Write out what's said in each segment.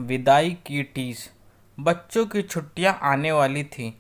विदाई की टीस। बच्चों की छुट्टियां आने वाली थीं।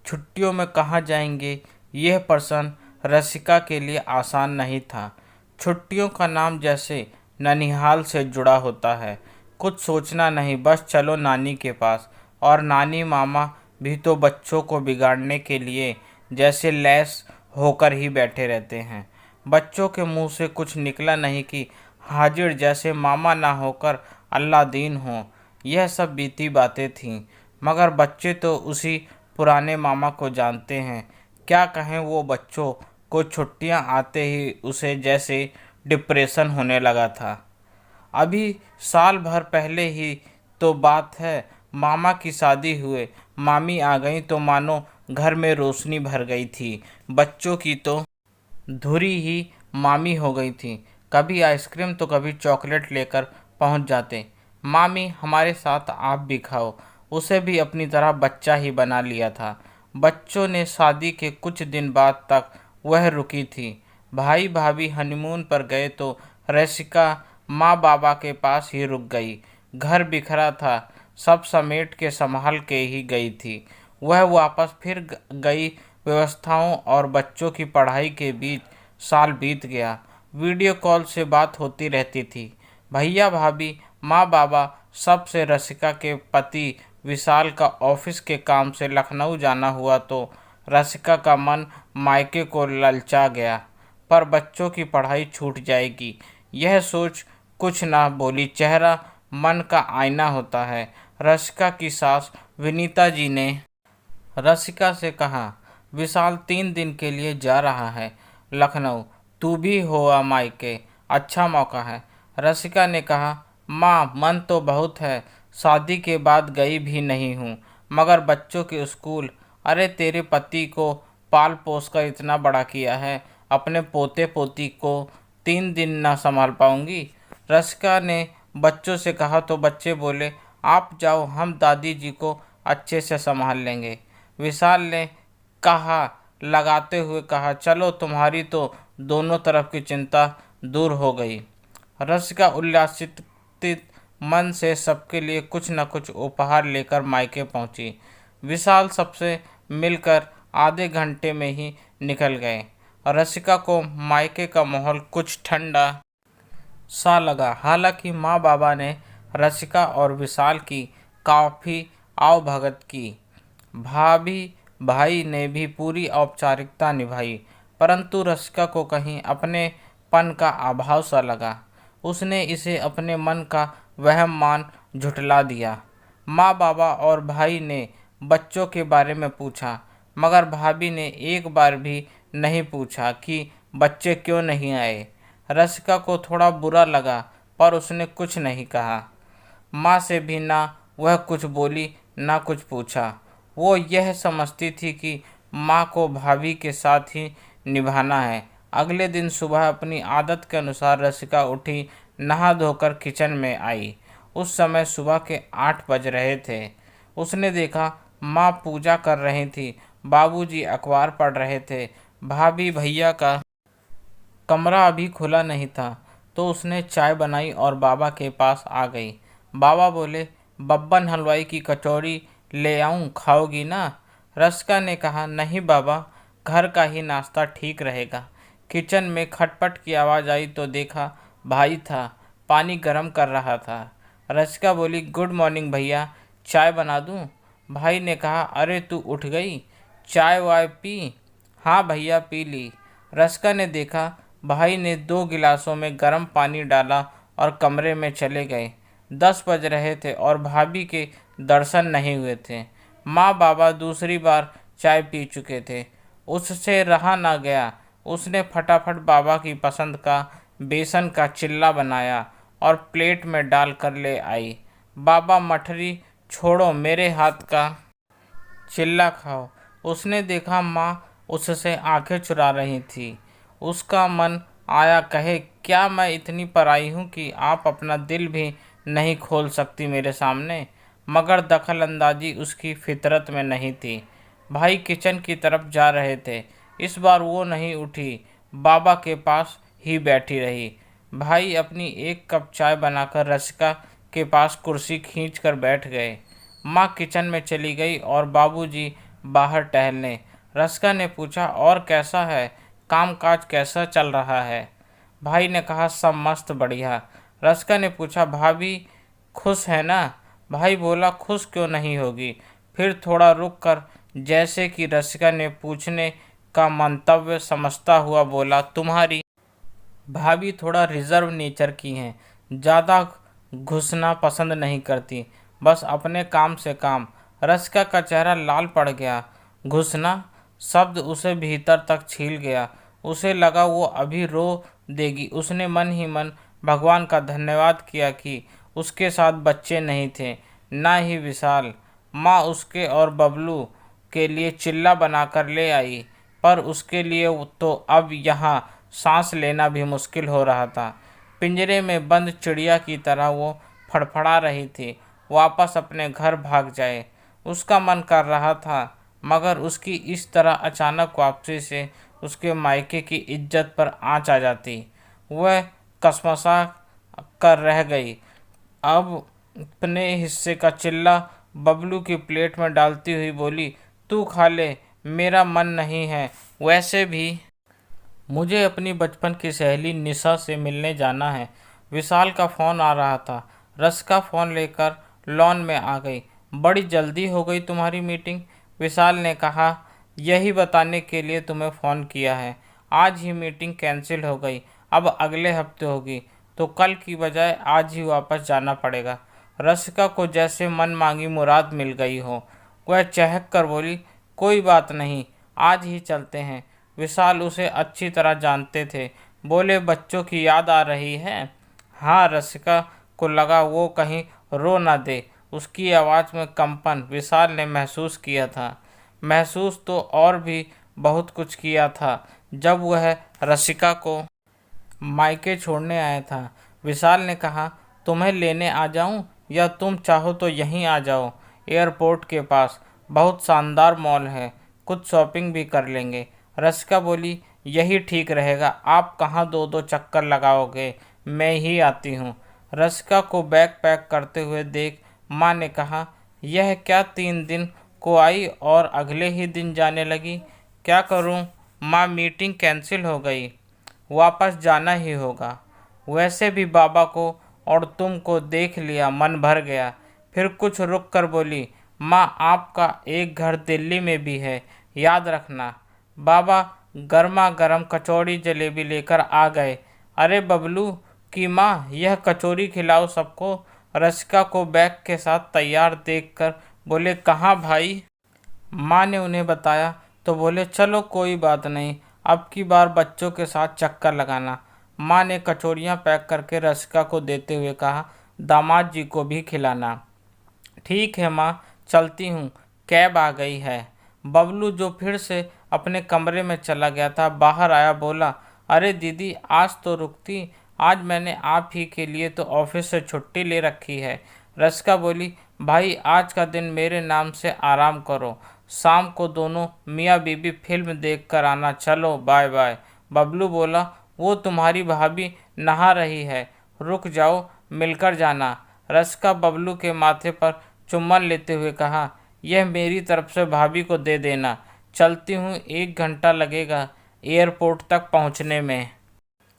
छुट्टियों में कहाँ जाएंगे, यह प्रश्न रसिका के लिए आसान नहीं था। छुट्टियों का नाम जैसे ननिहाल से जुड़ा होता है। कुछ सोचना नहीं, बस चलो नानी के पास। और नानी मामा भी तो बच्चों को बिगाड़ने के लिए जैसे लैस होकर ही बैठे रहते हैं। बच्चों के मुंह से कुछ निकला नहीं कि हाजिर जैसे मामा ना होकर अल्लादीन हो। यह सब बीती बातें थीं, मगर बच्चे तो उसी पुराने मामा को जानते हैं। क्या कहें, वो बच्चों को छुट्टियां आते ही उसे जैसे डिप्रेशन होने लगा था। अभी साल भर पहले ही तो बात है, मामा की शादी हुए मामी आ गई तो मानो घर में रोशनी भर गई थी। बच्चों की तो धुरी ही मामी हो गई थी। कभी आइसक्रीम तो कभी चॉकलेट लेकर पहुंच जाते। मामी हमारे साथ आप भी खाओ। उसे भी अपनी तरह बच्चा ही बना लिया था। बच्चों ने शादी के कुछ दिन बाद तक वह रुकी थी। भाई भाभी हनीमून पर गए तो रसिका माँ बाबा के पास ही रुक गई। घर बिखरा था, सब समेट के संभाल के ही गई थी। वह वापस फिर गई व्यवस्थाओं और बच्चों की पढ़ाई के बीच साल बीत गया। वीडियो कॉल से बात होती रहती थी। भैया भाभी माँ बाबा सब से। रसिका के पति विशाल का ऑफिस के काम से लखनऊ जाना हुआ तो रसिका का मन मायके को ललचा गया। पर बच्चों की पढ़ाई छूट जाएगी, यह सोच कुछ ना बोली। चेहरा मन का आईना होता है। रसिका की सास विनीता जी ने रसिका से कहा, विशाल 3 दिन के लिए जा रहा है लखनऊ, तू भी हो आ मायके, अच्छा मौका है। रसिका ने कहा, माँ मन तो बहुत है, शादी के बाद गई भी नहीं हूँ, मगर बच्चों के स्कूल। अरे तेरे पति को पाल पोस कर इतना बड़ा किया है, अपने पोते पोती को 3 दिन ना संभाल पाऊंगी। रसिका ने बच्चों से कहा तो बच्चे बोले, आप जाओ, हम दादी जी को अच्छे से संभाल लेंगे। विशाल ने कहा लगाते हुए कहा, चलो तुम्हारी तो दोनों तरफ की चिंता दूर हो गई। रसिका उल्लासित मन से सबके लिए कुछ न कुछ उपहार लेकर मायके पहुंची। विशाल सबसे मिलकर आधे घंटे में ही निकल गए। रसिका को मायके का माहौल कुछ ठंडा सा लगा। हालांकि माँ बाबा ने रसिका और विशाल की काफ़ी आवभगत की। भाभी भाई ने भी पूरी औपचारिकता निभाई, परंतु रसिका को कहीं अपनेपन का अभाव सा लगा। उसने इसे अपने मन का वहम मान झुठला दिया। माँ बाबा और भाई ने बच्चों के बारे में पूछा, मगर भाभी ने एक बार भी नहीं पूछा कि बच्चे क्यों नहीं आए। रसिका को थोड़ा बुरा लगा, पर उसने कुछ नहीं कहा। माँ से भी ना वह कुछ बोली ना कुछ पूछा। वो यह समझती थी कि माँ को भाभी के साथ ही निभाना है। अगले दिन सुबह अपनी आदत के अनुसार रसिका उठी, नहा धोकर किचन में आई। उस समय सुबह के 8 बज रहे थे। उसने देखा माँ पूजा कर रही थी, बाबूजी अखबार पढ़ रहे थे, भाभी भैया का कमरा अभी खुला नहीं था, तो उसने चाय बनाई और बाबा के पास आ गई। बाबा बोले, बब्बन हलवाई की कचौड़ी ले आऊं, खाओगी ना? रसिका ने कहा, नहीं बाबा, घर का ही नाश्ता ठीक रहेगा। किचन में खटपट की आवाज़ आई तो देखा भाई था, पानी गर्म कर रहा था। रसिका बोली, गुड मॉर्निंग भैया, चाय बना दूं? भाई ने कहा, अरे तू उठ गई, चाय वाय पी? हाँ भैया, पी ली। रसिका ने देखा भाई ने 2 गिलासों में गर्म पानी डाला और कमरे में चले गए। 10 बज रहे थे और भाभी के दर्शन नहीं हुए थे। माँ बाबा दूसरी बार चाय पी चुके थे। उससे रहा ना गया। उसने फटाफट बाबा की पसंद का बेसन का चिल्ला बनाया और प्लेट में डाल कर ले आई। बाबा, मठरी छोड़ो, मेरे हाथ का चिल्ला खाओ। उसने देखा माँ उससे आंखें चुरा रही थी। उसका मन आया, कहे, क्या मैं इतनी पराई हूँ कि आप अपना दिल भी नहीं खोल सकती मेरे सामने? मगर दखल अंदाजी उसकी फितरत में नहीं थी। भाई किचन की तरफ जा रहे थे। इस बार वो नहीं उठी, बाबा के पास ही बैठी रही। भाई अपनी 1 कप चाय बनाकर रसिका के पास कुर्सी खींच कर बैठ गए। माँ किचन में चली गई और बाबूजी बाहर टहलने। रसिका ने पूछा, और कैसा है, कामकाज कैसा चल रहा है? भाई ने कहा, सब मस्त बढ़िया। रसिका ने पूछा, भाभी खुश है ना? भाई बोला, खुश क्यों नहीं होगी। फिर थोड़ा रुक कर जैसे कि रसिका ने पूछने का मंतव्य समझता हुआ बोला, तुम्हारी भाभी थोड़ा रिजर्व नेचर की हैं, ज़्यादा घुसना पसंद नहीं करती, बस अपने काम से काम। रसिका का चेहरा लाल पड़ गया। घुसना शब्द उसे भीतर तक छील गया। उसे लगा वो अभी रो देगी। उसने मन ही मन भगवान का धन्यवाद किया कि उसके साथ बच्चे नहीं थे, ना ही विशाल। माँ उसके और बबलू के लिए चिल्ला बनाकर ले आई, पर उसके लिए तो अब यहाँ सांस लेना भी मुश्किल हो रहा था। पिंजरे में बंद चिड़िया की तरह वो फड़फड़ा रही थी, वापस अपने घर भाग जाए। उसका मन कर रहा था, मगर उसकी इस तरह अचानक वापसी से उसके मायके की इज्जत पर आँच आ जाती। वह कसमसा कर रह गई। अब अपने हिस्से का चिल्ला बबलू की प्लेट में डालती हुई बोली, तू खा ले, मेरा मन नहीं है। वैसे भी मुझे अपनी बचपन की सहेली निशा से मिलने जाना है। विशाल का फ़ोन आ रहा था। रसिका फ़ोन लेकर लॉन में आ गई। बड़ी जल्दी हो गई तुम्हारी मीटिंग। विशाल ने कहा, यही बताने के लिए तुम्हें फ़ोन किया है। आज ही मीटिंग कैंसिल हो गई, अब अगले हफ्ते होगी, तो कल की बजाय आज ही वापस जाना पड़ेगा। रसिका को जैसे मन मांगी मुराद मिल गई हो। वह चहक कर बोली, कोई बात नहीं, आज ही चलते हैं। विशाल उसे अच्छी तरह जानते थे। बोले, बच्चों की याद आ रही है? हाँ। रसिका को लगा वो कहीं रो न दे। उसकी आवाज़ में कंपन विशाल ने महसूस किया था। महसूस तो और भी बहुत कुछ किया था जब वह रसिका को मायके छोड़ने आया था। विशाल ने कहा, तुम्हें लेने आ जाऊं या तुम चाहो तो यहीं आ जाओ। एयरपोर्ट के पास बहुत शानदार मॉल है, कुछ शॉपिंग भी कर लेंगे। रसिका बोली, यही ठीक रहेगा। आप कहाँ दो दो चक्कर लगाओगे, मैं ही आती हूँ। रसिका को बैग पैक करते हुए देख माँ ने कहा, यह क्या 3 दिन को आई और अगले ही दिन जाने लगी? क्या करूँ माँ, मीटिंग कैंसिल हो गई, वापस जाना ही होगा। वैसे भी बाबा को और तुमको देख लिया, मन भर गया। फिर कुछ रुक कर बोली, माँ आपका एक घर दिल्ली में भी है, याद रखना। बाबा गर्मा गर्म कचौड़ी जलेबी लेकर आ गए। अरे बबलू की माँ, यह कचौरी खिलाओ सबको। रसिका को बैग के साथ तैयार देखकर बोले, कहाँ भाई? माँ ने उन्हें बताया तो बोले, चलो कोई बात नहीं, अब की बार बच्चों के साथ चक्कर लगाना। माँ ने कचौरियाँ पैक करके रसिका को देते हुए कहा, दामाद जी को भी खिलाना। ठीक है माँ, चलती हूँ, कैब आ गई है। बबलू जो फिर से अपने कमरे में चला गया था, बाहर आया, बोला, अरे दीदी आज तो रुकती, आज मैंने आप ही के लिए तो ऑफिस से छुट्टी ले रखी है। रसिका बोली, भाई आज का दिन मेरे नाम से आराम करो, शाम को दोनों मियाँ बीबी फिल्म देख कर आना, चलो बाय बाय। बबलू बोला, वो तुम्हारी भाभी नहा रही है, रुक जाओ, मिलकर जाना। रसिका बबलू के माथे पर चुम्बन लेते हुए कहा, यह मेरी तरफ से भाभी को दे देना। चलती हूँ, 1 घंटा लगेगा एयरपोर्ट तक पहुँचने में।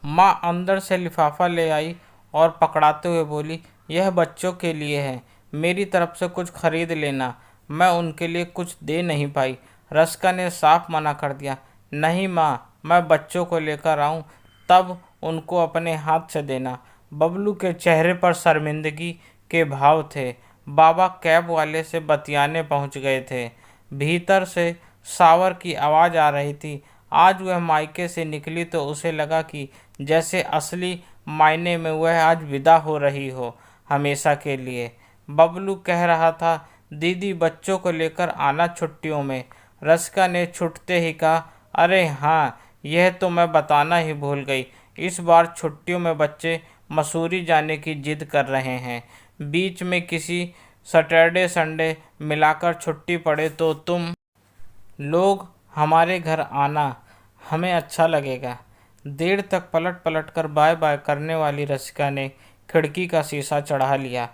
माँ अंदर से लिफाफा ले आई और पकड़ाते हुए बोली, यह बच्चों के लिए है, मेरी तरफ से कुछ खरीद लेना। मैं उनके लिए कुछ दे नहीं पाई। रसिका ने साफ मना कर दिया, नहीं माँ, मैं बच्चों को लेकर आऊँ तब उनको अपने हाथ से देना। बबलू के चेहरे पर शर्मिंदगी के भाव थे। बाबा कैब वाले से बतियाने पहुँच गए थे। भीतर से शावर की आवाज़ आ रही थी। आज वह मायके से निकली तो उसे लगा कि जैसे असली मायने में वह आज विदा हो रही हो, हमेशा के लिए। बबलू कह रहा था, दीदी बच्चों को लेकर आना छुट्टियों में। रसिका ने छूटते ही कहा, अरे हाँ, यह तो मैं बताना ही भूल गई, इस बार छुट्टियों में बच्चे मसूरी जाने की जिद कर रहे हैं। बीच में किसी सैटरडे संडे मिलाकर छुट्टी पड़े तो तुम लोग हमारे घर आना, हमें अच्छा लगेगा। देर तक पलट पलट कर बाय बाय करने वाली रसिका ने खिड़की का शीशा चढ़ा लिया।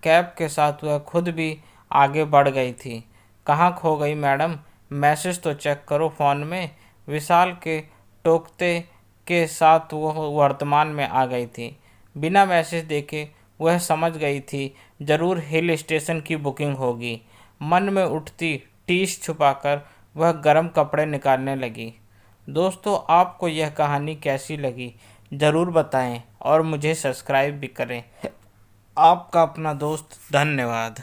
कैब के साथ वह खुद भी आगे बढ़ गई थी। कहाँ खो गई मैडम? मैसेज तो चेक करो फ़ोन में। विशाल के टोकते के साथ वह वर्तमान में आ गई थी। बिना मैसेज देखे वह समझ गई थी जरूर हिल स्टेशन की बुकिंग होगी। मन में उठती टीस छुपाकर वह गर्म कपड़े निकालने लगी। दोस्तों, आपको यह कहानी कैसी लगी ज़रूर बताएं और मुझे सब्सक्राइब भी करें। आपका अपना दोस्त। धन्यवाद।